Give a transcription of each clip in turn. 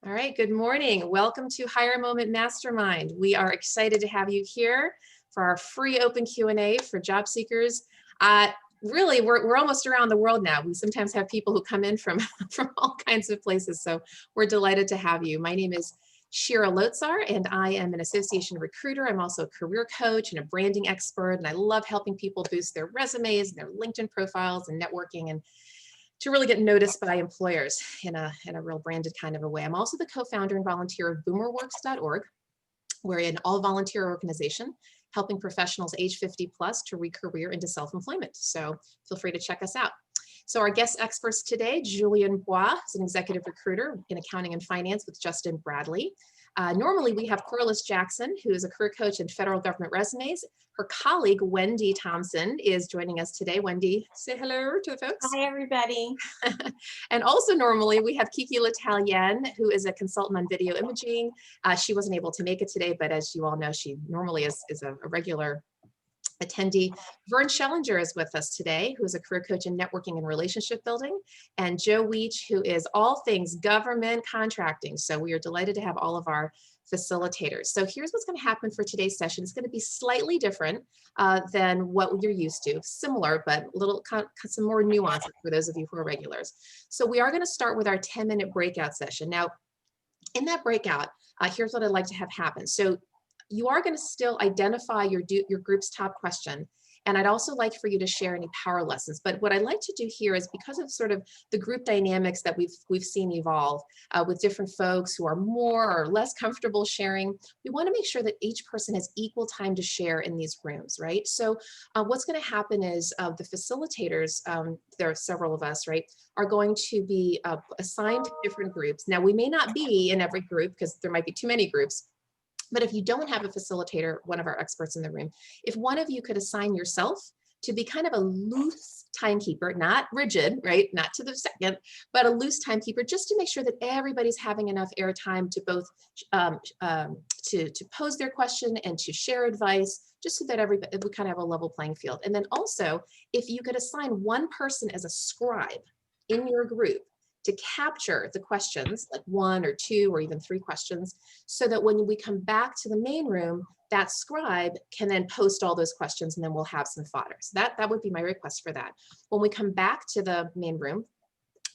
All right, good morning. Welcome to Higher Moment Mastermind. We are excited to have you here for our free open Q&A for job seekers. Really, we're almost around the world now. We sometimes have people who come in from, from all kinds of places, so we're delighted to have you. My name is Shira Lotzar, and I am an association recruiter. I'm also a career coach and a branding expert, and I love helping people boost their resumes and their LinkedIn profiles and networking and to really get noticed by employers in a real branded kind of a way. I'm also the co-founder and volunteer of boomerworks.org. We're an all-volunteer organization helping professionals age 50 plus to re-career into self-employment. So feel free to check us out. So our guest experts today, Julien Bois is an executive recruiter in accounting and finance with Justin Bradley. Normally we have Corliss Jackson, who is a career coach in federal government resumes. Her colleague, Wendy Thompson, is joining us today. Wendy, say hello to the folks. Hi, everybody. And also normally we have Kiki L'Italien, who is a consultant on video imaging. She wasn't able to make it today, but as you all know, she normally is a regular attendee. Vern Schellenger is with us today, who is a career coach in networking and relationship building, and Weech, who is all things government contracting. So we are delighted to have all of our facilitators. So here's what's going to happen for today's session. It's going to be slightly different than what you're used to, similar, but some more nuances for those of you who are regulars. So we are going to start with our 10-minute breakout session. Now, in that breakout, here's what I'd like to have happen. So you are going to still identify your group's top question. And I'd also like for you to share any power lessons. But what I'd like to do here is, because of sort of the group dynamics that we've seen evolve with different folks who are more or less comfortable sharing, we want to make sure that each person has equal time to share in these rooms, right? So what's going to happen is the facilitators, there are several of us, right, are going to be assigned to different groups. Now, we may not be in every group because there might be too many groups. But if you don't have a facilitator, one of our experts in the room, if one of you could assign yourself to be kind of a loose timekeeper, not rigid, right? Not to the second, but a loose timekeeper, just to make sure that everybody's having enough airtime to both to pose their question and to share advice, just so that everybody, we kind of have a level playing field. And then also, if you could assign one person as a scribe in your group to capture the questions, like 1 or 2 or even 3 questions, so that when we come back to the main room, that scribe can then post all those questions, and then we'll have some fodder. So that would be my request for that. When we come back to the main room,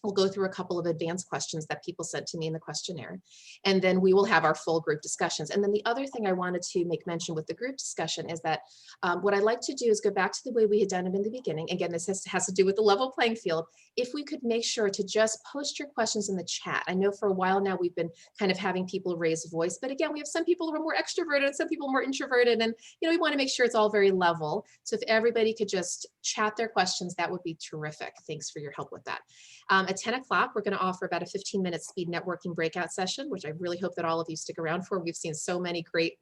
we'll go through a couple of advanced questions that people sent to me in the questionnaire, and then we will have our full group discussions. And then the other thing I wanted to make mention with the group discussion is that what I'd like to do is go back to the way we had done it in the beginning. Again, this has to do with the level playing field. If we could make sure to just post your questions in the chat. I know for a while now we've been kind of having people raise voice, but again, we have some people who are more extroverted and some people more introverted, and we want to make sure it's all very level. So if everybody could just chat their questions, that would be terrific. Thanks for your help with that. At 10 o'clock, we're going to offer about a 15-minute speed networking breakout session, which I really hope that all of you stick around for. We've seen so many great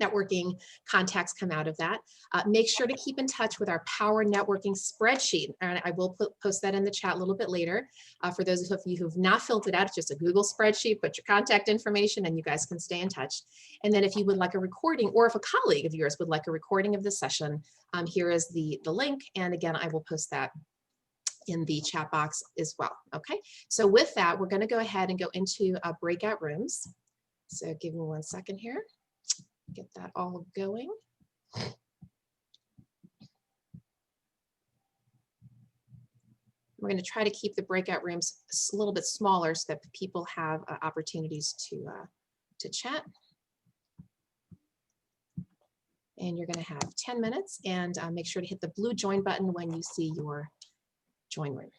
networking contacts come out of that. Make sure to keep in touch with our Power Networking spreadsheet. And I will post that in the chat a little bit later. For those of you who've not filled it out, it's just a Google spreadsheet, put your contact information and you guys can stay in touch. And then if you would like a recording, or if a colleague of yours would like a recording of the session, here is the link. And again, I will post that in the chat box as well. Okay, so with that, we're going to go ahead and go into breakout rooms. So give me 1 second here, get that all going. We're going to try to keep the breakout rooms a little bit smaller so that people have opportunities to chat. And you're going to have 10 minutes, and make sure to hit the blue join button when you see your join room.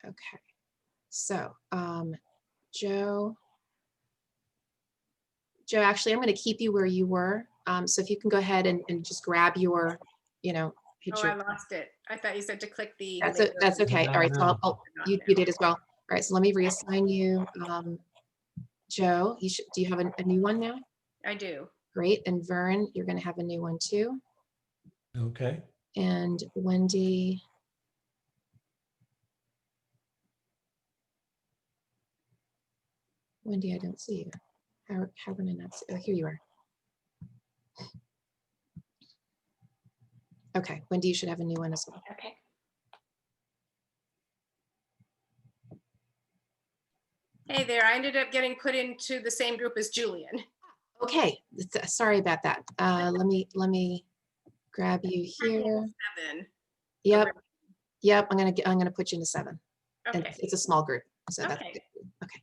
Okay, so Joe, actually, I'm going to keep you where you were. So if you can go ahead and just grab your, hit Oh, your. I lost it. I thought you said to click the. That's okay. All right, so you did as well. All right, so let me reassign you. Joe, do you have a new one now? I do. Great, and Vern, you're going to have a new one too. Okay. And Wendy. Wendy, I don't see you. How can I not see? Oh, here you are. Okay, Wendy, you should have a new one as well. Okay. Hey there, I ended up getting put into the same group as Julien. Okay, sorry about that. Let me grab you here. 7. Yep, I'm gonna put you into 7. And Okay. it's a small group, so that's Okay. good. Okay.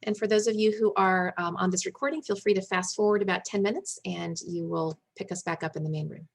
And for those of you who are on this recording, feel free to fast forward about 10 minutes and you will pick us back up in the main room.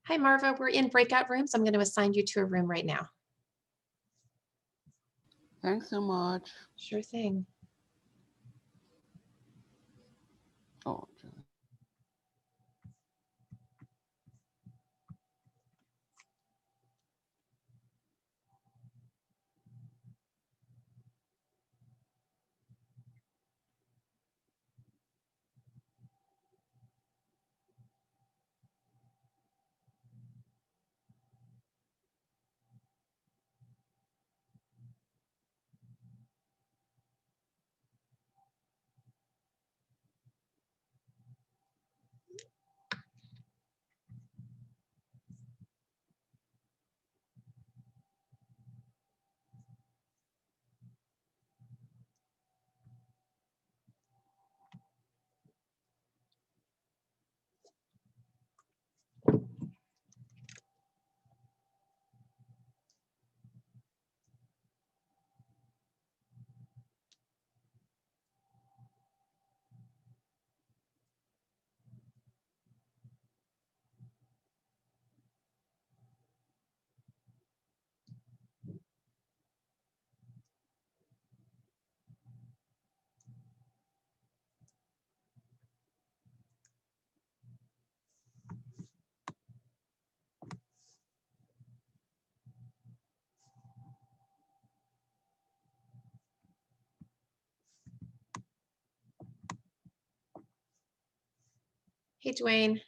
Hi, Marva. We're in breakout rooms. I'm going to assign you to a room right now. Thanks so much. Sure thing. Oh, Julie. Hey, Dwayne.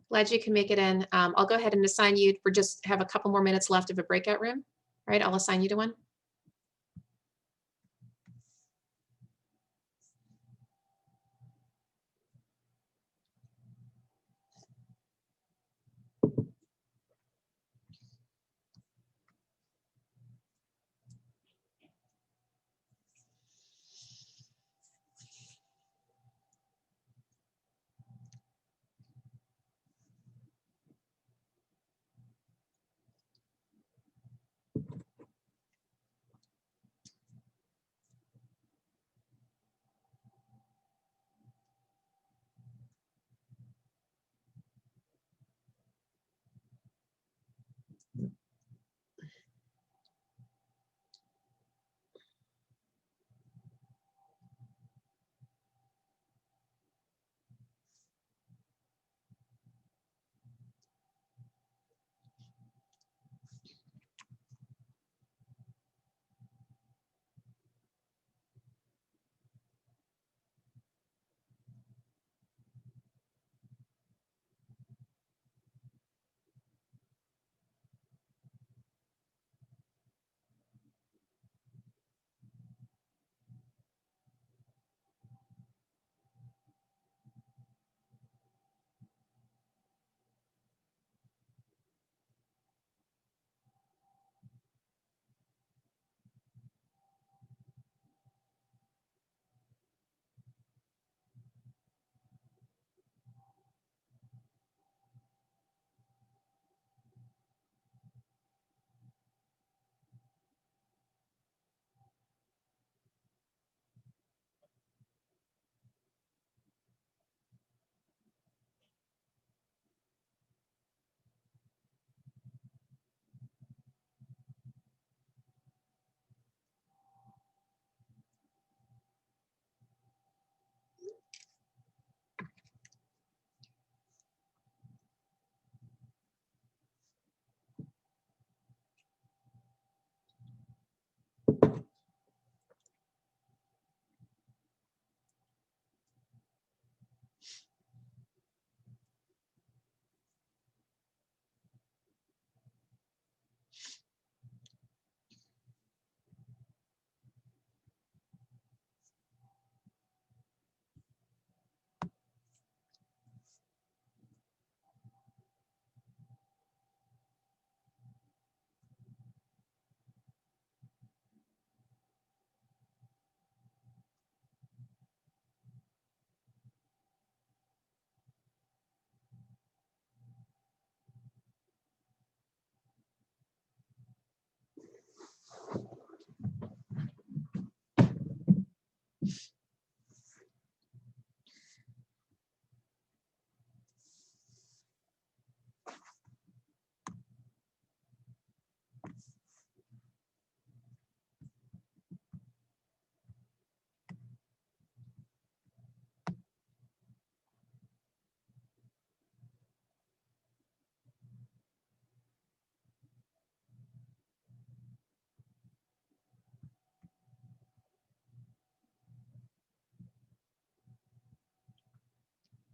Glad you can make it in. I'll go ahead and assign you for just have a couple more minutes left of a breakout room. All right, I'll assign you to one.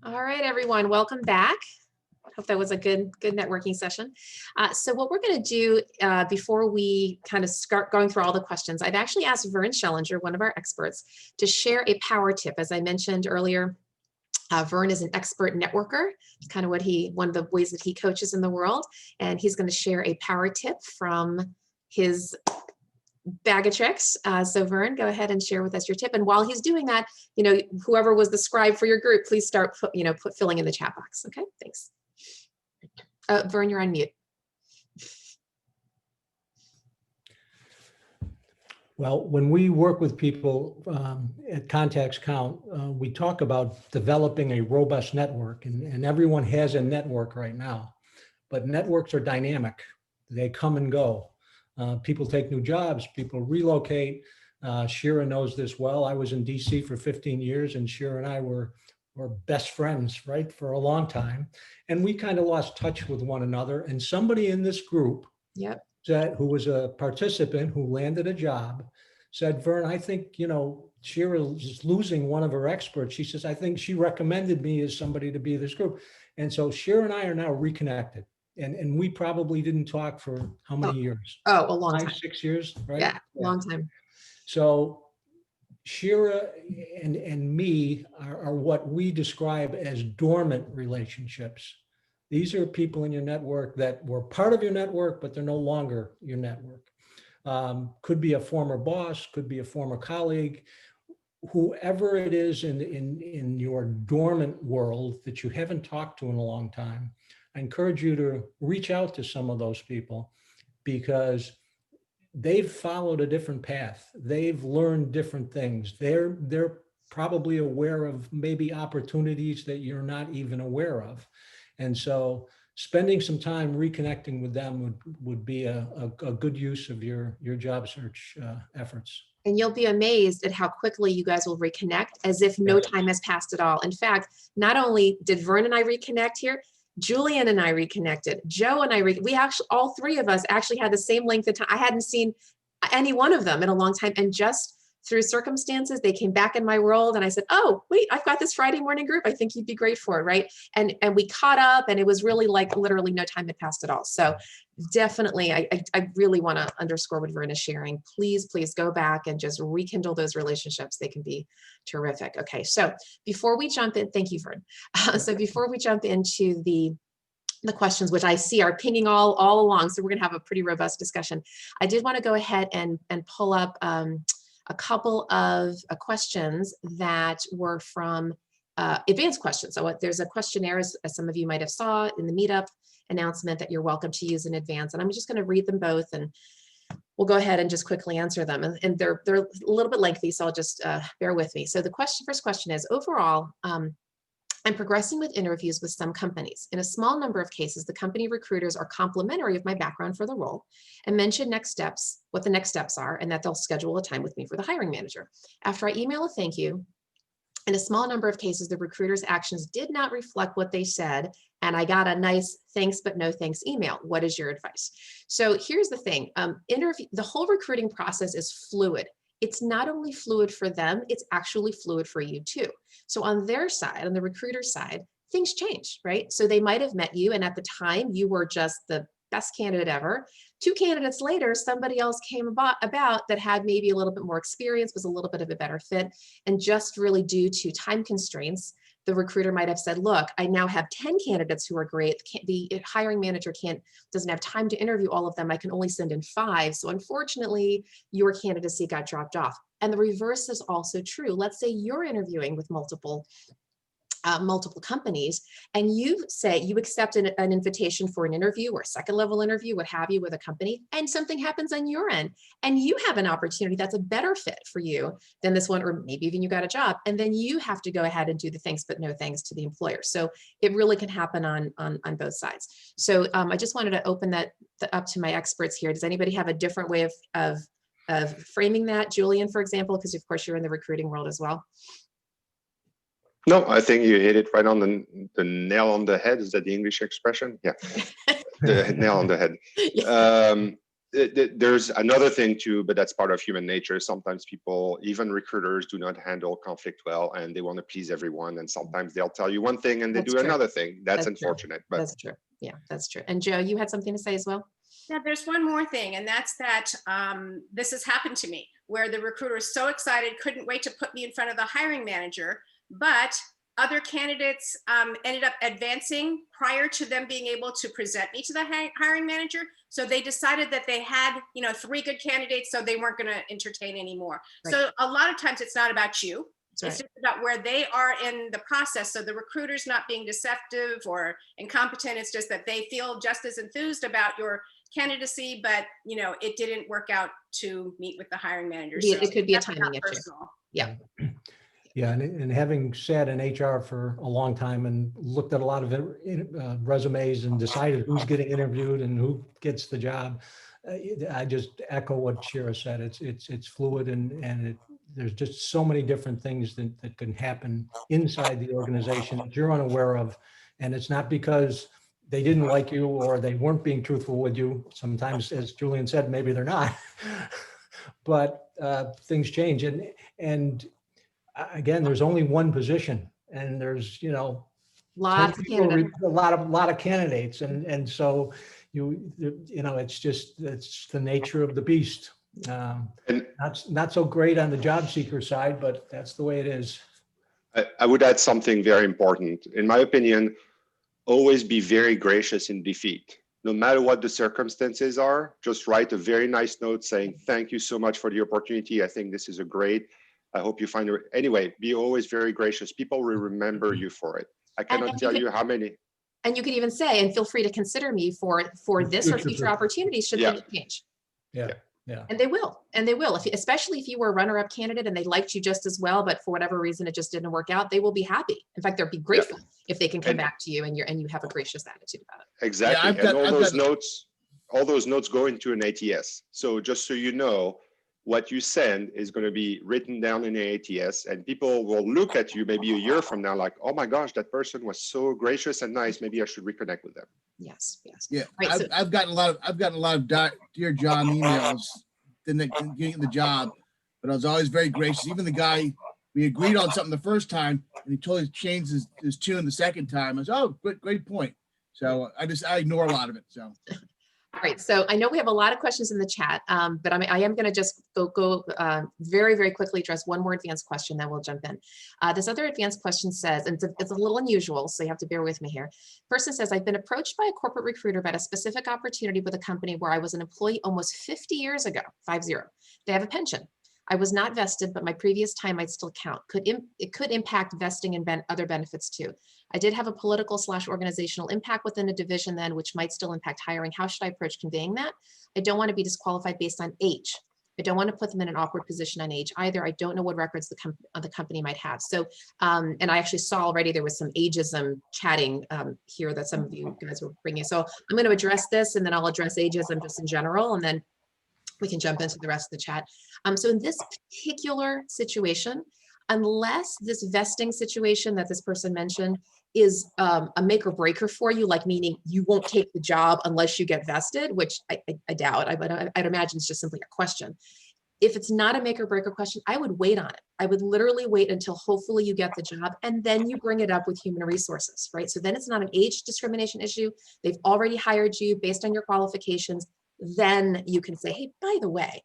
All right, everyone, welcome back. Hope that was a good networking session. So what we're going to do before we kind of start going through all the questions, I've actually asked Vern Schellenger, one of our experts, to share a power tip. As I mentioned earlier, Vern is an expert networker. It's kind of one of the ways that he coaches in the world, and he's going to share a power tip from his bag of tricks. So Vern, go ahead and share with us your tip. And while he's doing that, whoever was the scribe for your group, please start filling in the chat box. Okay, thanks. Vern, you're on mute. Well, when we work with people at Contacts Count, we talk about developing a robust network, and everyone has a network right now, but networks are dynamic. They come and go. People take new jobs, people relocate. Shira knows this well. I was in DC for 15 years, and Shira and I were best friends, right, for a long time. And we kind of lost touch with one another. And somebody in this group who was a participant who landed a job said, Vern, I think, Shira is losing one of her experts. She says, I think she recommended me as somebody to be this group. And so Shira and I are now reconnected. And we probably didn't talk for how many years? Oh, a long time. 6 years, right? Yeah, long time. So Shira and me are what we describe as dormant relationships. These are people in your network that were part of your network, but they're no longer your network. Could be a former boss, could be a former colleague, whoever it is in your dormant world that you haven't talked to in a long time. I encourage you to reach out to some of those people because they've followed a different path. They've learned different things. They're probably aware of maybe opportunities that you're not even aware of. And so spending some time reconnecting with them would be a good use of your job search efforts. And you'll be amazed at how quickly you guys will reconnect as if no time has passed at all. In fact, not only did Vern and I reconnect here, Julien and I reconnected. Joe and I, we actually, all three of us actually had the same length of time. I hadn't seen any one of them in a long time. And just through circumstances, they came back in my world and I said, oh, wait, I've got this Friday morning group. I think you'd be great for it, right? And we caught up and it was really like literally no time had passed at all. So definitely, I really want to underscore what Vern is sharing. Please, please go back and just rekindle those relationships. They can be terrific. Okay, so before we jump in, thank you, Vern. So before we jump into the questions, which I see are pinging all along, so we're going to have a pretty robust discussion. I did want to go ahead and pull up a couple of questions that were from advanced questions. So there's a questionnaire, as some of you might have saw in the meetup announcement, that you're welcome to use in advance. And I'm just going to read them both and we'll go ahead and just quickly answer them. And they're a little bit lengthy, so I'll just bear with me. So the first question is, overall, I'm progressing with interviews with some companies. In a small number of cases, the company recruiters are complimentary of my background for the role and mention what the next steps are, and that they'll schedule a time with me for the hiring manager. After I email a thank you, in a small number of cases, the recruiter's actions did not reflect what they said, and I got a nice thanks but no thanks email. What is your advice? So here's the thing, the whole recruiting process is fluid. It's not only fluid for them, it's actually fluid for you too. So on their side, on the recruiter side, things change, right? So they might have met you and at the time you were just the best candidate ever. 2 candidates later, somebody else came about that had maybe a little bit more experience, was a little bit of a better fit. And just really due to time constraints, the recruiter might have said, look, I now have 10 candidates who are great. The hiring manager doesn't have time to interview all of them. I can only send in 5. So unfortunately, your candidacy got dropped off. And the reverse is also true. Let's say you're interviewing with multiple companies, and you accept an invitation for an interview or a second level interview, what have you, with a company, and something happens on your end, and you have an opportunity that's a better fit for you than this one, or maybe even you got a job, and then you have to go ahead and do the thanks but no thanks to the employer. So it really can happen on both sides. So I just wanted to open that up to my experts here. Does anybody have a different way of framing that? Julien, for example, because of course you're in the recruiting world as well. No, I think you hit it right on the nail on the head. Is that the English expression? Yeah, the nail on the head. Yeah. there's another thing too, but that's part of human nature. Sometimes people, even recruiters, do not handle conflict well, and they want to please everyone. And sometimes they'll tell you one thing and they That's do true. another thing. That's That's true. unfortunate, but That's true. Yeah, that's true. And Joe, you had something to say as well? Yeah, there's one more thing, and that's that this has happened to me, where the recruiter is so excited, couldn't wait to put me in front of the hiring manager, but other candidates ended up advancing prior to them being able to present me to the hiring manager. So they decided that they had, 3 good candidates, so they weren't going to entertain anymore. Right. So a lot of times it's not about you. That's It's right. just about where they are in the process. So the recruiter's not being deceptive or incompetent. It's just that they feel just as enthused about your candidacy, but it didn't work out to meet with the hiring manager. Yeah, So it could be a that's not timing issue. personal. Yeah. Yeah, and having sat in HR for a long time and looked at a lot of resumes and decided who's getting interviewed and who gets the job, I just echo what Shira said. It's fluid and there's just so many different things that can happen inside the organization that you're unaware of, and it's not because they didn't like you or they weren't being truthful with you. Sometimes, as Julien said, maybe they're not, but things change and again, there's only one position and there's, Lots of candidates. a lot of candidates. And so it's the nature of the beast. and Not so great on the job seeker side, but that's the way it is. I would add something very important. In my opinion, always be very gracious in defeat. No matter what the circumstances are, just write a very nice note saying, thank you so much for the opportunity. I think this is I hope you find it. Anyway, be always very gracious. People will remember you for it. I cannot tell you how many. And you could even say, and feel free to consider me for this or future opportunities should things change. Yeah. And they will. Especially if you were a runner-up candidate and they liked you just as well, but for whatever reason it just didn't work out, they will be happy. In fact, they'll be grateful if they can come back to you and you have a gracious attitude about it. Exactly. All those notes go into an ATS. So just so you know, what you send is going to be written down in an ATS, and people will look at you maybe a year from now like, oh my gosh, that person was so gracious and nice. Maybe I should reconnect with them. Yes. Yeah, Right, I've gotten a lot of Dear John emails getting the job, but I was always very gracious. Even the guy, we agreed on something the first time and he totally changed his tune the second time. I was, oh, great point. So I ignore a lot of it. So. Great. So I know we have a lot of questions in the chat, but I am going to just go very, very quickly address one more advanced question, then we'll jump in. This other advanced question says, and it's a little unusual, so you have to bear with me here. Person says, I've been approached by a corporate recruiter about a specific opportunity with a company where I was an employee almost 50 years ago, 50. They have a pension. I was not vested, but my previous time might still count. It could impact vesting and other benefits too. I did have a political/organizational impact within a division then, which might still impact hiring. How should I approach conveying that? I don't want to be disqualified based on age. I don't want to put them in an awkward position on age either. I don't know what records the company might have. So, and I actually saw already there was some ageism chatting here that some of you guys were bringing. So I'm going to address this and then I'll address ageism just in general, and then we can jump into the rest of the chat. So in this particular situation, unless this vesting situation that this person mentioned is a make or breaker for you, like meaning you won't take the job unless you get vested, which I doubt, I'd imagine it's just simply a question. If it's not a make or breaker question, I would wait on it. I would literally wait until hopefully you get the job and then you bring it up with human resources, right? So then it's not an age discrimination issue. They've already hired you based on your qualifications. Then you can say, hey, by the way,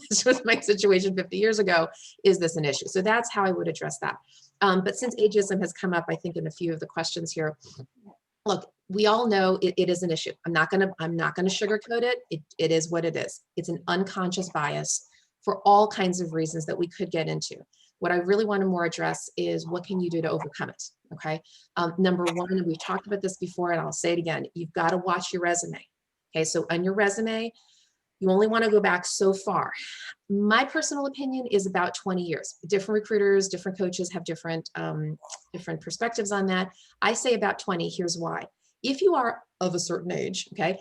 this was my situation 50 years ago. Is this an issue? So that's how I would address that. But since ageism has come up, I think in a few of the questions here, look, we all know it is an issue. I'm not gonna sugarcoat it. It is what it is. It's an unconscious bias for all kinds of reasons that we could get into. What I really want to more address is what can you do to overcome it, okay? Number one, and we've talked about this before, and I'll say it again, you've got to watch your resume. Okay, so on your resume, you only want to go back so far. My personal opinion is about 20 years. Different recruiters, different coaches have different perspectives on that. I say about 20, here's why. If you are of a certain age, okay,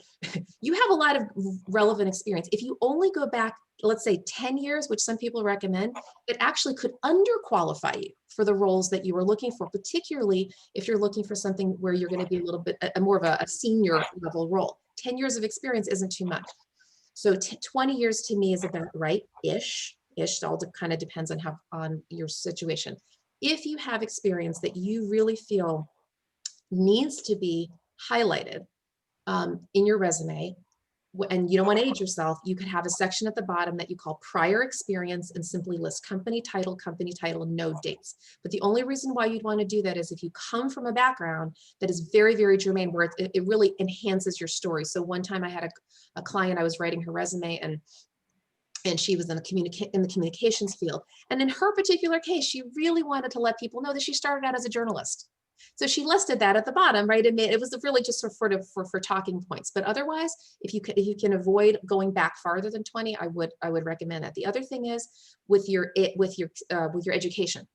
you have a lot of relevant experience. If you only go back, let's say 10 years, which some people recommend, it actually could underqualify you for the roles that you were looking for, particularly if you're looking for something where you're going to be a little bit more of a senior level role. 10 years of experience isn't too much. So 20 years to me is about right-ish. Ish all kind of depends on on your situation. If you have experience that you really feel needs to be highlighted in your resume, and you don't want to age yourself, you could have a section at the bottom that you call prior experience and simply list company title, no dates. But the only reason why you'd want to do that is if you come from a background that is very, very germane, where it really enhances your story. So one time I had a client, I was writing her resume, and she was in the communications field. And in her particular case, she really wanted to let people know that she started out as a journalist. So she listed that at the bottom, right? It was really just for talking points. But otherwise, if you can avoid going back farther than 20, I would recommend that. The other thing is with your education,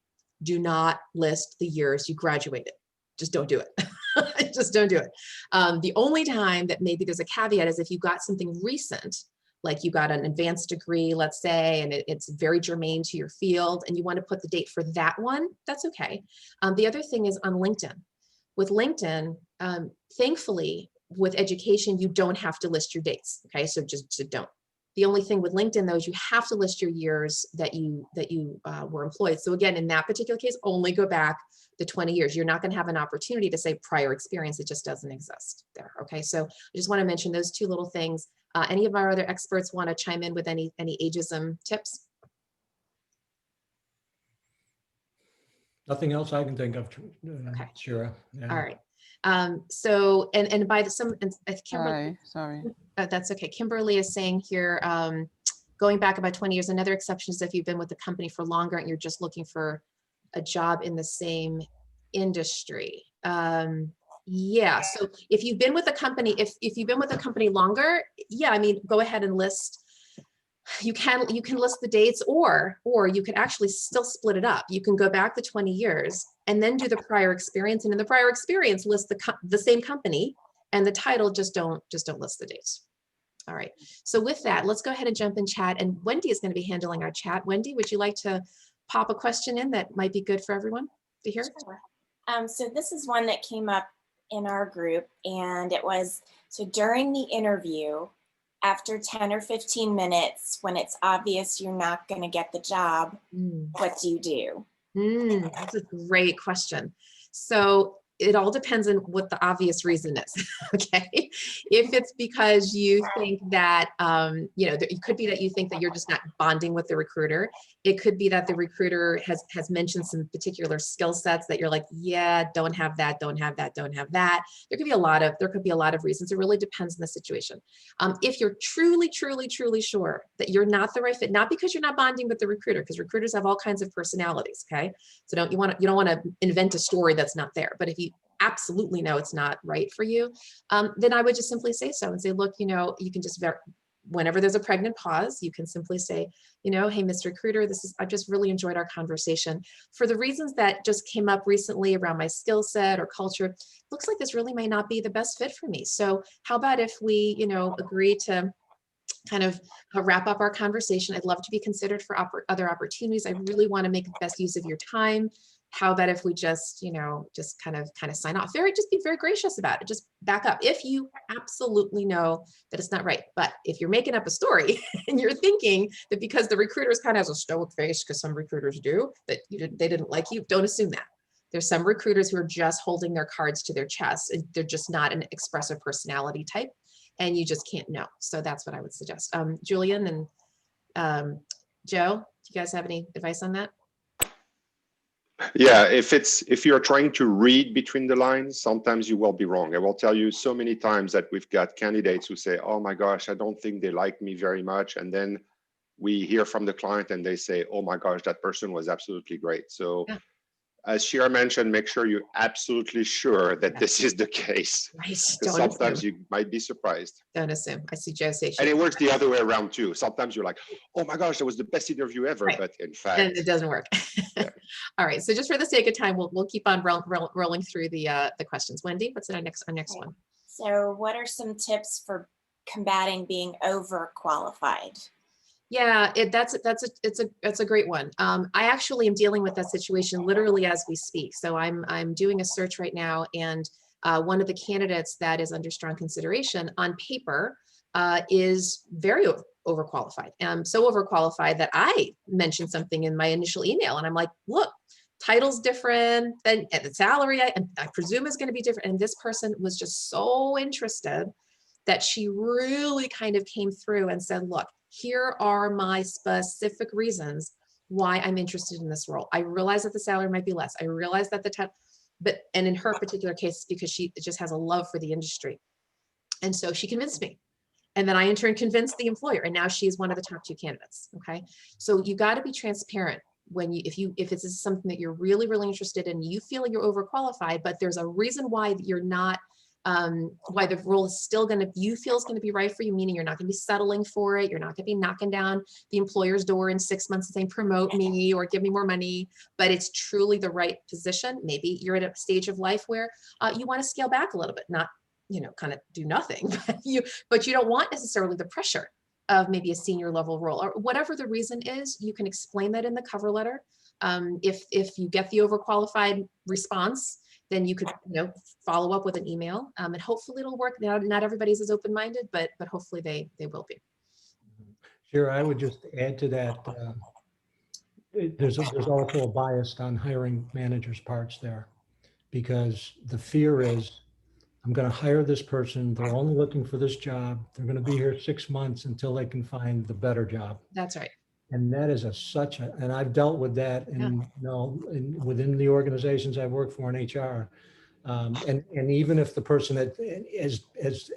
do not list the years you graduated. Just don't do it. Just don't do it. The only time that maybe there's a caveat is if you got something recent, like you got an advanced degree, let's say, and it's very germane to your field, and you want to put the date for that one, that's okay. The other thing is on LinkedIn. With LinkedIn, thankfully, with education, you don't have to list your dates, okay? So just don't. The only thing with LinkedIn, though, is you have to list your years that you were employed. So again, in that particular case, only go back the 20 years. You're not going to have an opportunity to say prior experience. It just doesn't exist there, okay? So I just want to mention those two little things. Any of our other experts want to chime in with any ageism tips? Nothing else I can think of, Okay. Shira. Yeah. All right. So, and by Kimberly, Sorry. that's okay. Kimberly is saying here, going back about 20 years, another exception is if you've been with the company for longer and you're just looking for a job in the same industry. Yeah, so if you've been with a company, if you've been with a company longer, yeah, I mean, go ahead and list, you can list the dates, or you could actually still split it up. You can go back the 20 years and then do the prior experience, and in the prior experience list the same company, and the title, just don't list the dates. All right, so with that, let's go ahead and jump in chat, and Wendy is going to be handling our chat. Wendy, would you like to pop a question in that might be good for everyone to hear? Sure. So this is one that came up in our group, and it was, so during the interview, after 10 or 15 minutes, when it's obvious you're not going to get the job, what do you do? That's a great question. So it all depends on what the obvious reason is. Okay, if it's because you think that it could be that you think that you're just not bonding with the recruiter. It could be that the recruiter has mentioned some particular skill sets that you're like, yeah, don't have that. There could be a lot of reasons. It really depends on the situation. If you're truly sure that you're not the right fit, not because you're not bonding with the recruiter, because recruiters have all kinds of personalities. Okay, so you don't want to invent a story that's not there. But if you absolutely know it's not right for you, then I would just simply say so and say, look, you can just whenever there's a pregnant pause, you can simply say, hey, Mr. Recruiter, I just really enjoyed our conversation. For the reasons that just came up recently around my skill set or culture, looks like this really may not be the best fit for me. So how about if we, agree to kind of wrap up our conversation? I'd love to be considered for other opportunities. I really want to make the best use of your time. How about if we just, just kind of sign off? Just be very gracious about it. Just back up if you absolutely know that it's not right. But if you're making up a story and you're thinking that because the recruiters kind of has a stoic face, because some recruiters do, that they didn't like you, don't assume that. There's some recruiters who are just holding their cards to their chest. They're just not an expressive personality type, and you just can't know. So that's what I would suggest. Julien and Joe, do you guys have any advice on that? Yeah, if you're trying to read between the lines, sometimes you will be wrong. I will tell you so many times that we've got candidates who say, oh my gosh, I don't think they like me very much. And then we hear from the client and they say, oh my gosh, that person was absolutely great. So yeah. As Shira mentioned, make sure you're absolutely sure that this is the case. Right. Because sometimes you might be surprised. Don't assume. I see Joe say. And it works the other way around too. Sometimes you're like, oh my gosh, that was the best interview ever. Right. But in fact, and it doesn't work. Yeah. All right. So just for the sake of time, we'll keep on rolling through the questions. Wendy, what's our next one? So what are some tips for combating being overqualified? Yeah, that's a great one. I actually am dealing with that situation literally as we speak. So I'm doing a search right now, and one of the candidates that is under strong consideration on paper is very overqualified. So overqualified that I mentioned something in my initial email, and I'm like, look, title's different, and the salary I presume is going to be different. And this person was just so interested that she really kind of came through and said, look, here are my specific reasons why I'm interested in this role. I realize that the salary might be less. I realize that the title, and in her particular case, because she just has a love for the industry. And so she convinced me. And then I in turn convinced the employer, and now she's one of the top 2 candidates. Okay. So you got to be transparent when if it's something that you're really, really interested in, you feel like you're overqualified, but there's a reason why you're not, why the role is still you feel is going to be right for you, meaning you're not going to be settling for it. You're not going to be knocking down the employer's door in 6 months and saying, promote me or give me more money, but it's truly the right position. Maybe you're at a stage of life where you want to scale back a little bit, not, kind of do nothing, but you don't want necessarily the pressure of maybe a senior level role, or whatever the reason is. You can explain that in the cover letter. If you get the overqualified response, then you could follow up with an email, and hopefully it'll work. Not everybody's as open-minded, but hopefully they will be. Sure, I would just add to that. There's also a bias on hiring managers' parts there, because the fear is, I'm going to hire this person. They're only looking for this job. They're going to be here 6 months until they can find the better job. That's right. And that is and I've dealt with that within the organizations I've worked for in HR. And even if the person that,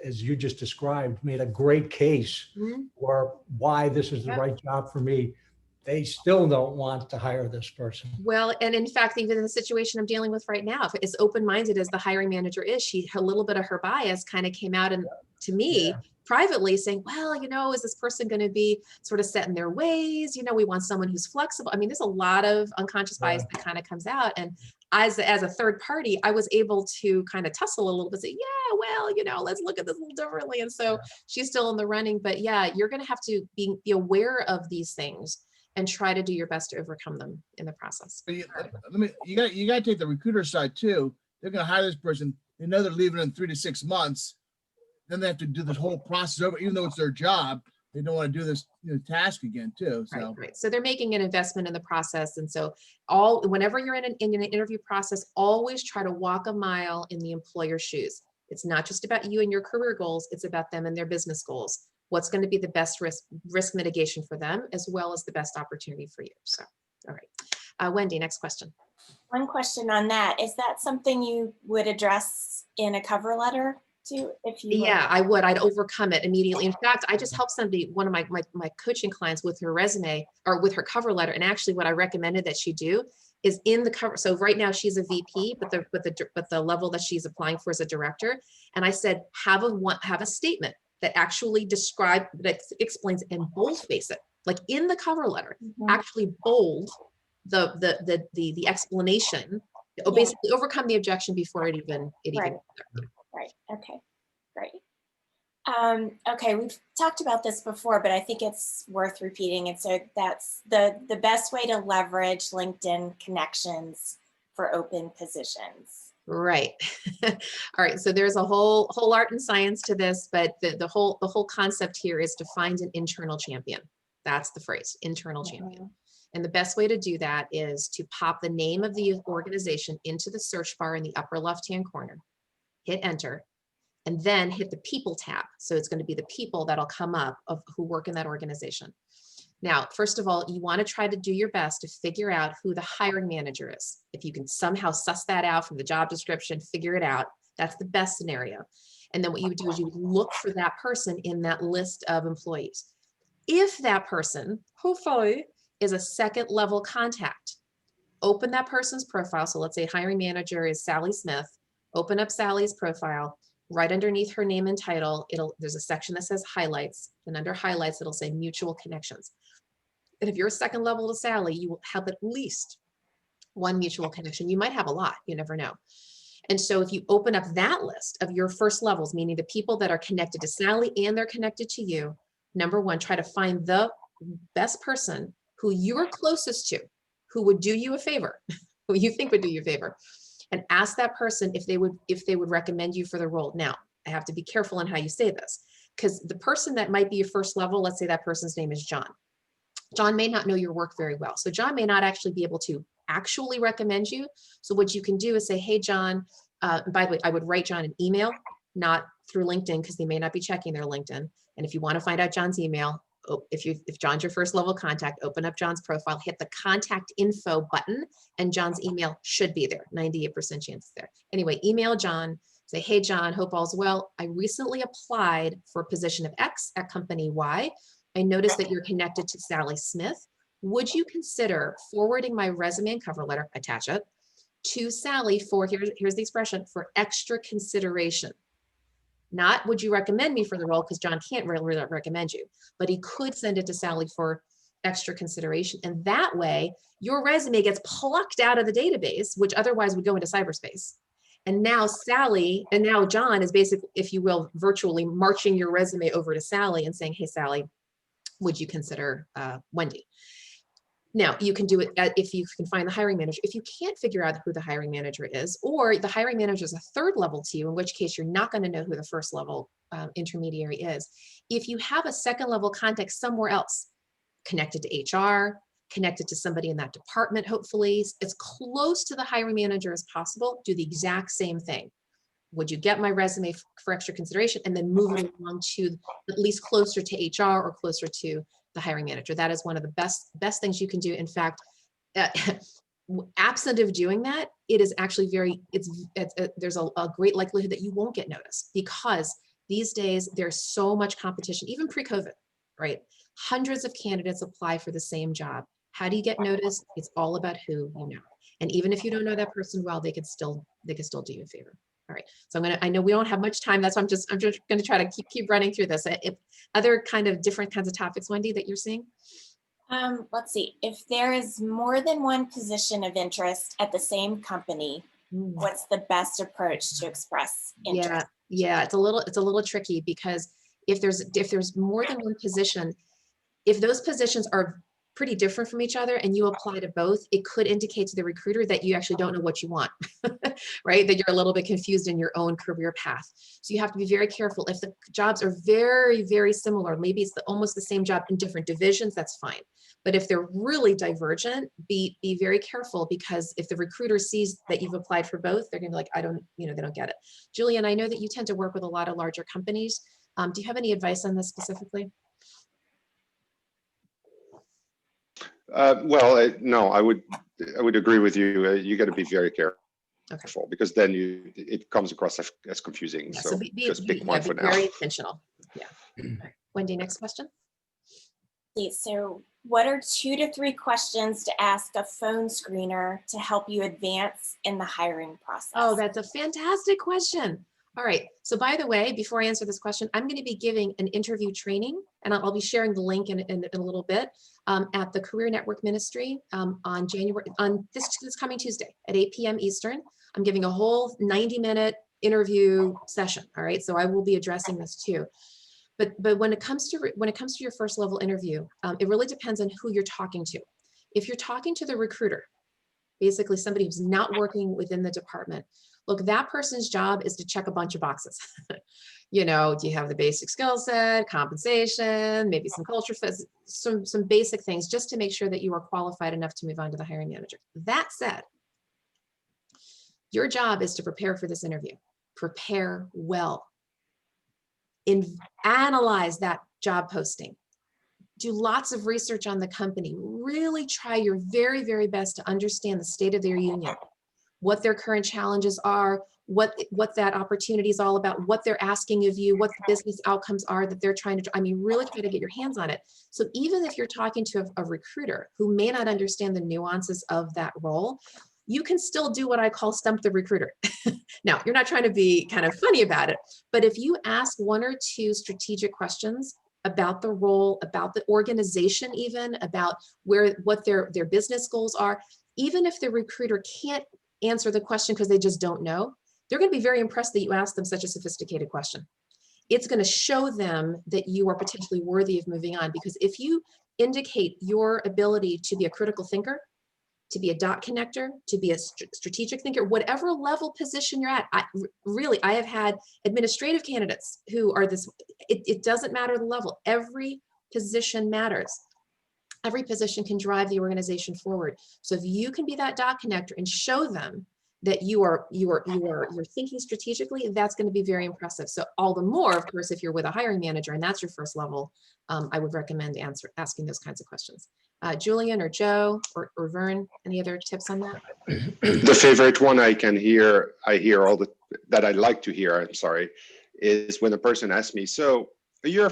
as you just described, made a great case for why this is the right job for me, they still don't want to hire this person. Well, and in fact, even in the situation I'm dealing with right now, as open-minded as the hiring manager is, a little bit of her bias kind of came out to me privately saying, well, is this person going to be sort of set in their ways? We want someone who's flexible. I mean, there's a lot of unconscious bias that kind of comes out. And as a third party, I was able to kind of tussle a little bit, say, yeah, well, let's look at this a little differently. And so she's still in the running, but yeah, you're going to have to be aware of these things and try to do your best to overcome them in the process. You got to take the recruiter side too. They're going to hire this person. They know they're leaving in 3 to 6 months. Then they have to do this whole process over, even though it's their job. They don't want to do this task again too. So. Right. So they're making an investment in the process. And so whenever you're in an interview process, always try to walk a mile in the employer's shoes. It's not just about you and your career goals. It's about them and their business goals. What's going to be the best risk mitigation for them, as well as the best opportunity for you. So, all right. Wendy, next question. One question on that. Is that something you would address in a cover letter too? Yeah, I would. I'd overcome it immediately. In fact, I just helped somebody, one of my coaching clients, with her resume or with her cover letter. And actually what I recommended that she do is in the cover. So right now she's a VP, but the level that she's applying for is a director. And I said, have a statement that actually that explains and boldface it, like in the cover letter, actually bold the explanation, basically overcome the objection before it even. Right. Okay. Great. Okay. We've talked about this before, but I think it's worth repeating. And so that's the best way to leverage LinkedIn connections for open positions. Right. All right. So there's a whole art and science to this, but the whole concept here is to find an internal champion. That's the phrase, internal champion. And the best way to do that is to pop the name of the organization into the search bar in the upper left-hand corner, hit enter, and then hit the people tab. So it's going to be the people that'll come up who work in that organization. Now, first of all, you want to try to do your best to figure out who the hiring manager is. If you can somehow suss that out from the job description, figure it out, that's the best scenario. And then what you would do is you would look for that person in that list of employees. If that person, hopefully, is a second level contact, open that person's profile. So let's say hiring manager is Sally Smith. Open up Sally's profile. Right underneath her name and title, there's a section that says highlights. And under highlights, it'll say mutual connections. And if you're a second level to Sally, you will have at least one mutual connection. You might have a lot, you never know. And so if you open up that list of your first levels, meaning the people that are connected to Sally and they're connected to you, number one, try to find the best person who you're closest to, who would do you a favor, who you think would do you a favor, and ask that person if they would recommend you for the role. Now, I have to be careful on how you say this. because the person that might be your first level, let's say that person's name is John. John may not know your work very well. So John may not actually be able to actually recommend you. So what you can do is say, hey, John, by the way, I would write John an email, not through LinkedIn, because they may not be checking their LinkedIn. And if you want to find out John's email, if John's your first level contact, open up John's profile, hit the contact info button, and John's email should be there. 98% chance there. Anyway, email John, say, hey, John, hope all's well. I recently applied for a position of X at company Y. I noticed that you're connected to Sally Smith. Would you consider forwarding my resume and cover letter, attach it, to Sally for, here's the expression, for extra consideration? Not would you recommend me for the role, because John can't really recommend you, but he could send it to Sally for extra consideration. And that way your resume gets plucked out of the database, which otherwise would go into cyberspace. And now Sally, and now John is basically, if you will, virtually marching your resume over to Sally and saying, hey, Sally, would you consider Wendy? Now, you can do it if you can find the hiring manager. If you can't figure out who the hiring manager is, or the hiring manager is a third level to you, in which case you're not going to know who the first level intermediary is. If you have a second level contact somewhere else, connected to HR, connected to somebody in that department, hopefully, as close to the hiring manager as possible, do the exact same thing. Would you get my resume for extra consideration, and then move it along to at least closer to HR or closer to the hiring manager? That is one of the best things you can do. In fact, absent of doing that, it is actually there's a great likelihood that you won't get noticed, because these days there's so much competition, even pre-COVID, right? Hundreds of candidates apply for the same job. How do you get noticed? It's all about who you know. And even if you don't know that person well, they could still do you a favor. All right, so I know we don't have much time. That's why I'm just going to try to keep running through this. If other different kinds of topics, Wendy, that you're seeing? Let's see. If there is more than one position of interest at the same company, what's the best approach to express interest? Yeah, it's a little tricky, because if there's more than one position, if those positions are pretty different from each other and you apply to both, it could indicate to the recruiter that you actually don't know what you want, right? That you're a little bit confused in your own career path. So you have to be very careful. If the jobs are very, very similar, maybe it's almost the same job in different divisions, that's fine. But if they're really divergent, be very careful, because if the recruiter sees that you've applied for both, they're gonna be like, they don't get it. Julien, I know that you tend to work with a lot of larger companies. Do you have any advice on this specifically? No, I would agree with you. You got to be very careful, because then it comes across as confusing. Yeah, so just pick one for now. Very intentional. Yeah. Right. Wendy, next question. So what are 2 to 3 questions to ask a phone screener to help you advance in the hiring process? Oh, that's a fantastic question. All right. So by the way, before I answer this question, I'm going to be giving an interview training, and I'll be sharing the link in a little bit at the Career Network Ministry on this coming Tuesday at 8 p.m. Eastern. I'm giving a whole 90-minute interview session. All right. So I will be addressing this too. But when it comes to your first level interview, it really depends on who you're talking to. If you're talking to the recruiter, basically somebody who's not working within the department, look, that person's job is to check a bunch of boxes. Do you have the basic skill set, compensation, maybe some culture fit, some basic things, just to make sure that you are qualified enough to move on to the hiring manager. That said, your job is to prepare for this interview. Prepare well. Analyze that job posting. Do lots of research on the company. Really try your very, very best to understand the state of their union, what their current challenges are, what that opportunity is all about, what they're asking of you, what the business outcomes are that they're trying to, really try to get your hands on it. So even if you're talking to a recruiter who may not understand the nuances of that role, you can still do what I call stump the recruiter. Now, you're not trying to be kind of funny about it, but if you ask 1 or 2 strategic questions about the role, about the organization, even about what their business goals are, even if the recruiter can't answer the question because they just don't know, they're going to be very impressed that you asked them such a sophisticated question. It's going to show them that you are potentially worthy of moving on, because if you indicate your ability to be a critical thinker, to be a dot connector, to be a strategic thinker, whatever level position you're at. I have had administrative candidates who are this, it doesn't matter the level. Every position matters. Every position can drive the organization forward. So if you can be that dot connector and show them that you're thinking strategically, that's going to be very impressive. So all the more, of course, if you're with a hiring manager and that's your first level, I would recommend asking those kinds of questions. Julien or Joe or Vern, any other tips on that? The favorite one I hear all that I like to hear, I'm sorry, is when a person asks me, so a year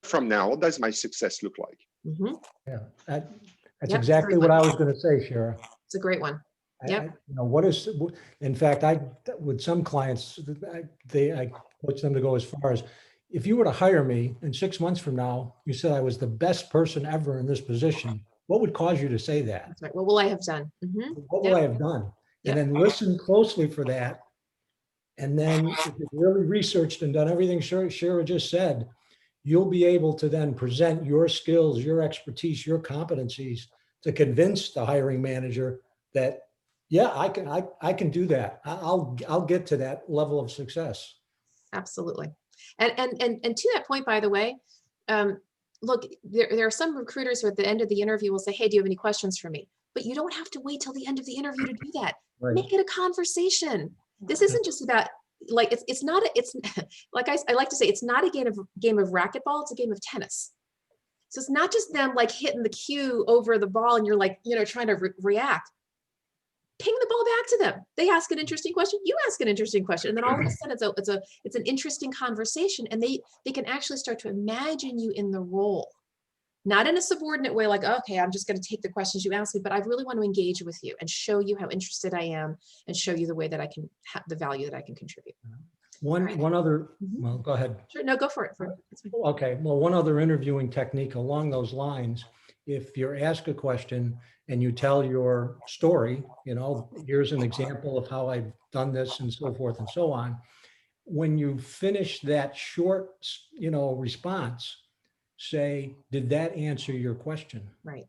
from now, what does my success look like? Mm-hmm. Yeah, that's Yep, exactly great what one. I was going to say, Shira. It's a great one. Yep. In fact, with some clients, I coach them to go as far as, if you were to hire me and 6 months from now, you said I was the best person ever in this position, what would cause you to say that? That's right. What will I have done? Mm-hmm. What will I have done? Yep. And then listen closely for that. And then if you've really researched and done everything Shira just said, you'll be able to then present your skills, your expertise, your competencies to convince the hiring manager that, yeah, I can do that. I'll get to that level of success. Absolutely. And to that point, by the way, look, there are some recruiters who at the end of the interview will say, hey, do you have any questions for me? But you don't have to wait till the end of the interview to do that. Right. Make it a conversation. This isn't just about, like, it's not like I like to say, it's not a game of racquetball, it's a game of tennis. So it's not just them like hitting the cue over the ball and you're like, trying to react. Ping the ball back to them. They ask an interesting question, you ask an interesting question, and then all of a sudden it's an interesting conversation, and they can actually start to imagine you in the role, not in a subordinate way, like, okay, I'm just going to take the questions you ask me, but I really want to engage with you and show you how interested I am and show you the way that I can have the value that I can contribute. One other, well, go ahead. Sure, no, go for it. Okay, well, one other interviewing technique along those lines, if you're asked a question and you tell your story, here's an example of how I've done this and so forth and so on. When you finish that short, response, say, did that answer your question? Right.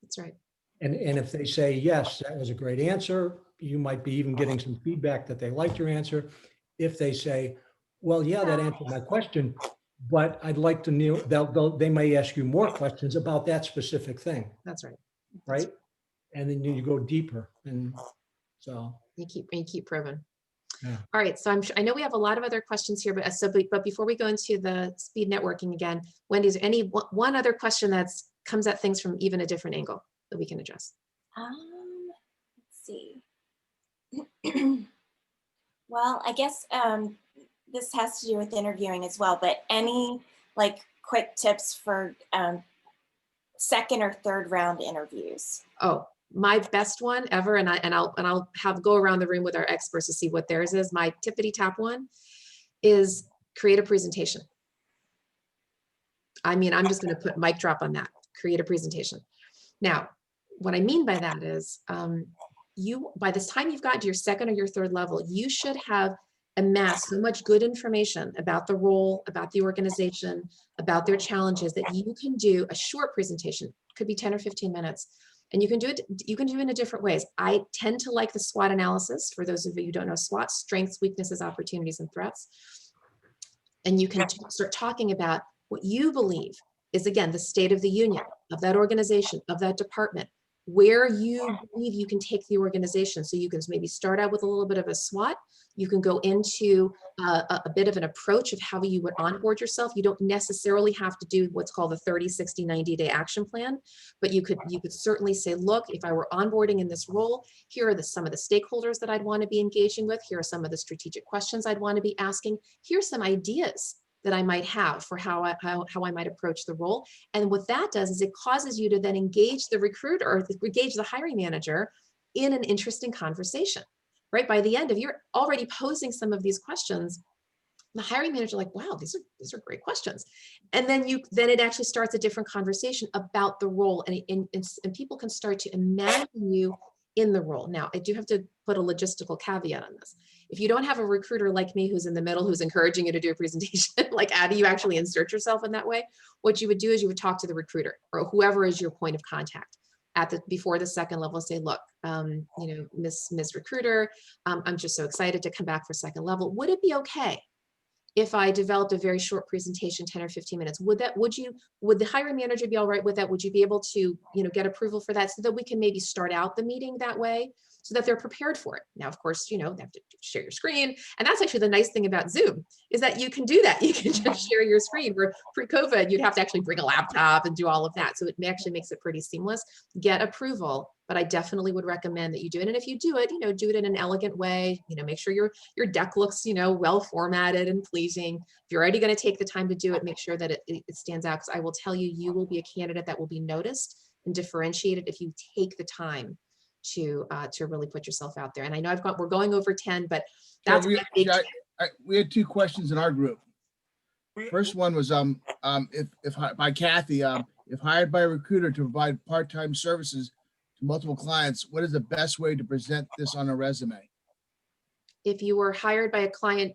That's right. And if they say, yes, that was a great answer, you might be even getting some feedback that they liked your answer. If they say, well, yeah, that answered my question, but I'd like to know, they may ask you more questions about that specific thing. That's right. Right. And then you go deeper. And so you keep probing. Yeah. All right. So I know we have a lot of other questions here, but before we go into the speed networking again, Wendy, is there any one other question that's comes at things from even a different angle that we can address? Let's see. Well, I guess this has to do with interviewing as well, but any like quick tips for second or third round interviews? Oh, my best one ever, and I'll go around the room with our experts to see what theirs is. My tippity top one is create a presentation. I mean, I'm just going to put mic drop on that. Create a presentation. Now, what I mean by that is, by this time you've gotten to your second or your third level, you should have amassed so much good information about the role, about the organization, about their challenges, that you can do a short presentation. Could be 10 or 15 minutes. And you can do it in a different ways. I tend to like the SWOT analysis. For those of you who don't know SWOT, strengths, weaknesses, opportunities, and threats. And you can start talking about what you believe is, again, the state of the union of that organization, of that department, where you believe you can take the organization. So you can maybe start out with a little bit of a SWOT. You can go into a bit of an approach of how you would onboard yourself. You don't necessarily have to do what's called the 30, 60, 90-day action plan, but you could certainly say, look, if I were onboarding in this role, here are some of the stakeholders that I'd want to be engaging with. Here are some of the strategic questions I'd want to be asking. Here's some ideas that I might have for how I might approach the role. And what that does is it causes you to then engage the recruiter or engage the hiring manager in an interesting conversation, right? By the end of you're already posing some of these questions, the hiring manager like, wow, these are great questions. And then it actually starts a different conversation about the role, and people can start to imagine you in the role. Now, I do have to put a logistical caveat on this. If you don't have a recruiter like me who's in the middle, who's encouraging you to do a presentation, like how do you actually insert yourself in that way? What you would do is you would talk to the recruiter or whoever is your point of contact. before the second level, say, look, Miss Recruiter, I'm just so excited to come back for second level. Would it be okay if I developed a very short presentation, 10 or 15 minutes? Would the hiring manager be all right with that? Would you be able to, get approval for that so that we can maybe start out the meeting that way so that they're prepared for it? Now, of course, they have to share your screen. And that's actually the nice thing about Zoom is that you can do that. You can just share your screen, where pre-COVID, you'd have to actually bring a laptop and do all of that. So it actually makes it pretty seamless. Get approval, but I definitely would recommend that you do it. And if you do it, do it in an elegant way, make sure your deck looks, well formatted and pleasing. If you're already going to take the time to do it, make sure that it stands out. Because I will tell you, you will be a candidate that will be noticed and differentiated if you take the time to really put yourself out there. And I know we're going over 10, but that's we had 2 questions in our group. First one was if by Kathy, if hired by a recruiter to provide part-time services to multiple clients, what is the best way to present this on a resume? If you were hired by an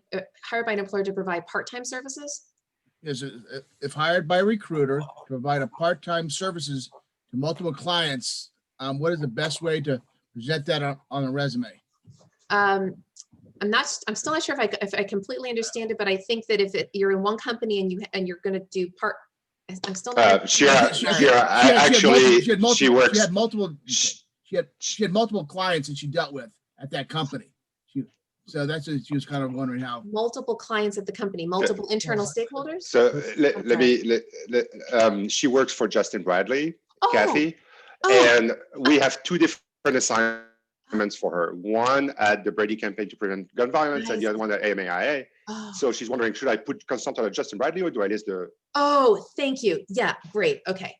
employer to provide part-time services? Yes, if hired by a recruiter to provide a part-time services to multiple clients, what is the best way to present that on a resume? I'm still not sure if I completely understand it, but I think that if you're in one company and you're going to do part, I'm still not. Shira, she had multiple clients that she dealt with at that company. So that's what she was kind of wondering how. Multiple clients at the company, multiple internal stakeholders? So she works for Justin Bradley, Kathy, Oh. and we have 2 different assignments for her. One at the Brady Campaign to Prevent Gun Violence, and the other one at AMAIA. Oh. So she's wondering, should I consult on Justin Bradley, or do I list the? Oh, thank you. Yeah, great. Okay.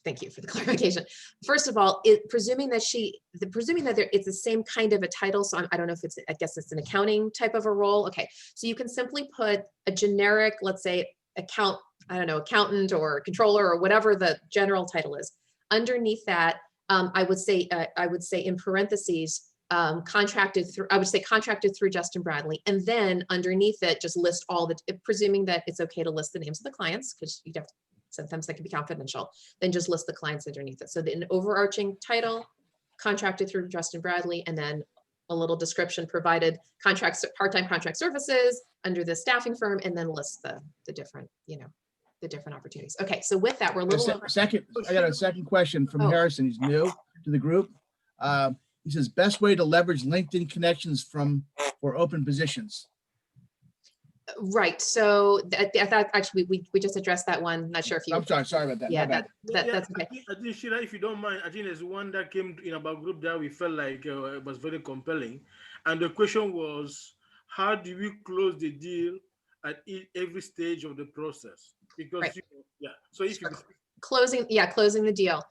Thank you for the clarification. First of all, presuming that it's the same kind of a title. So I don't know if I guess it's an accounting type of a role. Okay. So you can simply put a generic, let's say accountant or controller or whatever the general title is. Underneath that, I would say in parentheses, contracted through Justin Bradley. And then underneath it, just list presuming that it's okay to list the names of the clients, because you'd have to, sometimes that can be confidential, then just list the clients underneath it. So an overarching title, contracted through Justin Bradley, and then a little description provided part-time contract services under the staffing firm, and then list the different, the different opportunities. Okay, so with that, we're a little over. I got a second question from Harrison. He's new to the group. He says, best way to leverage LinkedIn connections for open positions. Right. So I thought actually we just addressed that one. Not sure if you. I'm sorry about that. Yeah, that's okay. I think Shira, if you don't mind, I think there's one that came in about group that we felt like it was very compelling, and the question was, how do we close the deal at every stage of the process? Because right. So if you closing the deal.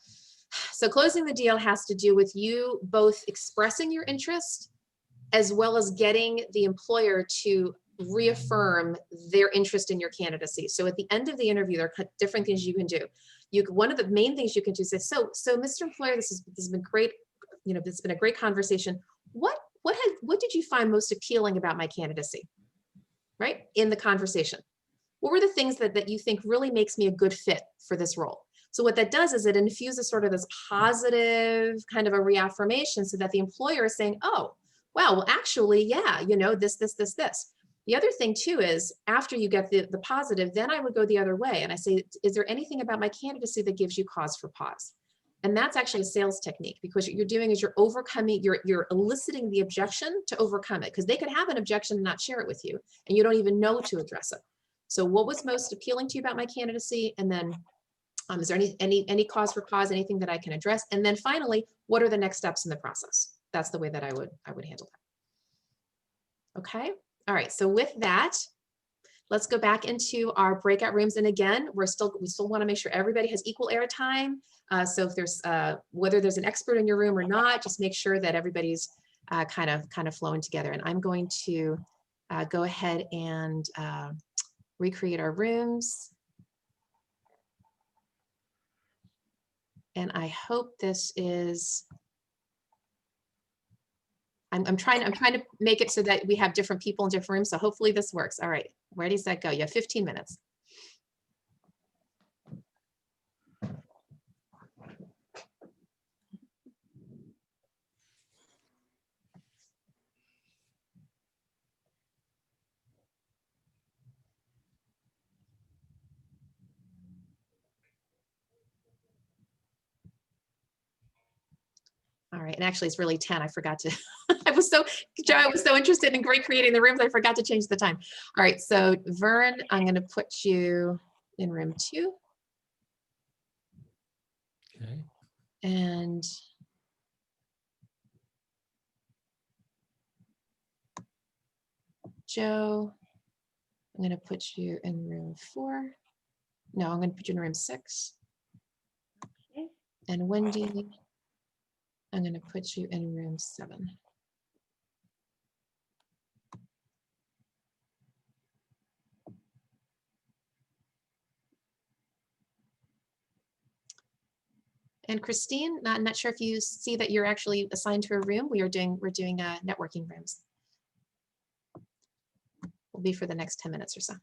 So closing the deal has to do with you both expressing your interest as well as getting the employer to reaffirm their interest in your candidacy. So at the end of the interview, there are different things you can do. One of the main things you can do is say, so Mr. Employer, this has been great. It's been a great conversation. What did you find most appealing about my candidacy? Right? In the conversation. What were the things that you think really makes me a good fit for this role? So what that does is it infuses sort of this positive kind of a reaffirmation so that the employer is saying, oh, wow, well, actually, yeah, this. The other thing too is after you get the positive, then I would go the other way. And I say, is there anything about my candidacy that gives you cause for pause? And that's actually a sales technique, because what you're doing is you're eliciting the objection to overcome it, because they could have an objection and not share it with you, and you don't even know to address it. So what was most appealing to you about my candidacy? And then is there any cause for pause, anything that I can address? And then finally, what are the next steps in the process? That's the way that I would handle that. Okay. All right. So with that, let's go back into our breakout rooms. And again, we still want to make sure everybody has equal airtime. So if there's whether there's an expert in your room or not, just make sure that everybody's kind of flowing together. And I'm going to go ahead and recreate our rooms. And I hope this is, I'm trying to make it so that we have different people in different rooms. So hopefully this works. All right, where does that go? You have 15 minutes. All right, and actually it's really 10. I forgot to, Joe, I was so interested in recreating the rooms, I forgot to change the time. All right, so Vern, I'm gonna put you in room 2. Okay. And Joe, I'm gonna put you in room 4. No, I'm gonna put you in room 6. Okay. And Wendy, I'm gonna put you in room 7. And Christine, I'm not sure if you see that you're actually assigned to a room. We're doing networking rooms. Will be for the next 10 minutes or so.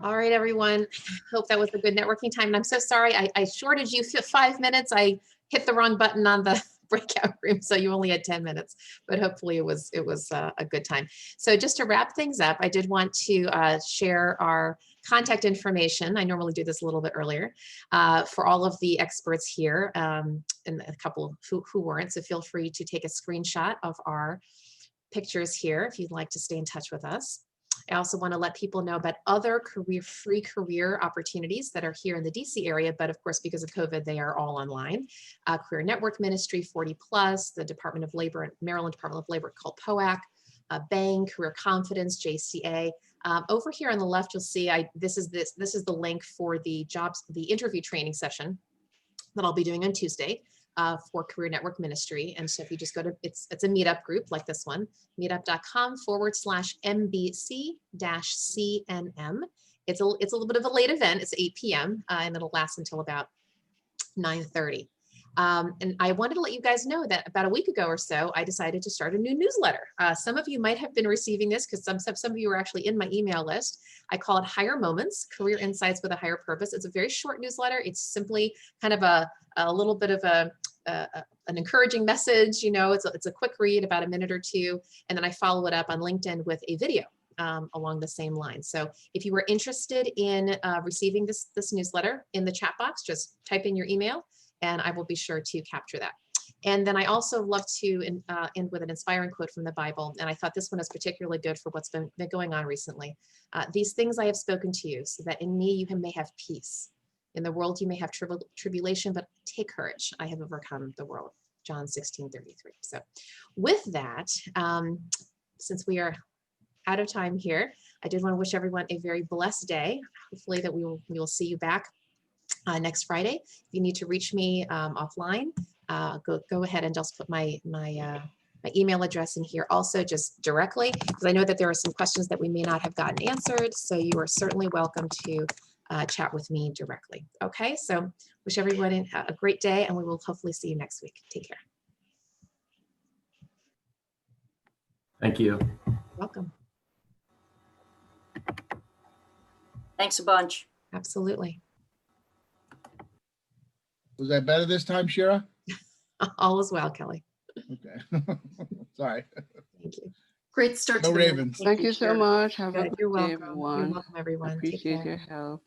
All right, everyone. Hope that was a good networking time. And I'm so sorry, I shorted you 5 minutes. I hit the wrong button on the breakout room, so you only had 10 minutes, but hopefully it was a good time. So just to wrap things up, I did want to share our contact information. I normally do this a little bit earlier for all of the experts here and a couple who weren't. So feel free to take a screenshot of our pictures here if you'd like to stay in touch with us. I also want to let people know about other free career opportunities that are here in the DC area, but of course, because of COVID, they are all online. Career Network Ministry, 40+, the Department of Labor, Maryland Department of Labor called POAC, Bang, Career Confidence, JCA. Over here on the left, you'll see this is the link for the interview training session that I'll be doing on Tuesday. For Career Network Ministry. And so if you just go to, it's a meetup group like this one, meetup.com/MBC-CNM. It's a little bit of a late event. It's 8 p.m. And it'll last until about 9:30. And I wanted to let you guys know that about a week ago or so, I decided to start a new newsletter. Some of you might have been receiving this because some of you are actually in my email list. I call it Higher Moments, Career Insights with a Higher Purpose. It's a very short newsletter. It's simply kind of a little bit of an encouraging message. You know, it's a quick read, about a minute or two. And then I follow it up on LinkedIn with a video along the same line. So if you were interested in receiving this newsletter, in the chat box, just type in your email and I will be sure to capture that. And then I also love to end with an inspiring quote from the Bible. And I thought this one is particularly good for what's been going on recently. These things I have spoken to you, so that in me you may have peace. In the world you may have tribulation, but take courage. I have overcome the world. John 16:33. So with that, since we are out of time here, I did want to wish everyone a very blessed day. Hopefully that we will see you back next Friday. If you need to reach me offline, go ahead and just put my email address in here also, just directly, because I know that there are some questions that we may not have gotten answered. So you are certainly welcome to chat with me directly. Okay, so wish everyone a great day and we will hopefully see you next week. Take care. Thank you. Welcome. Thanks a bunch. Absolutely. Was that better this time, Shira? All is well, Kelly. Okay. Sorry. Thank you. Great start. No to the Ravens. morning. Thank you so much. Have a You're good day, welcome. You're everyone. welcome, everyone. Take Appreciate care. your help.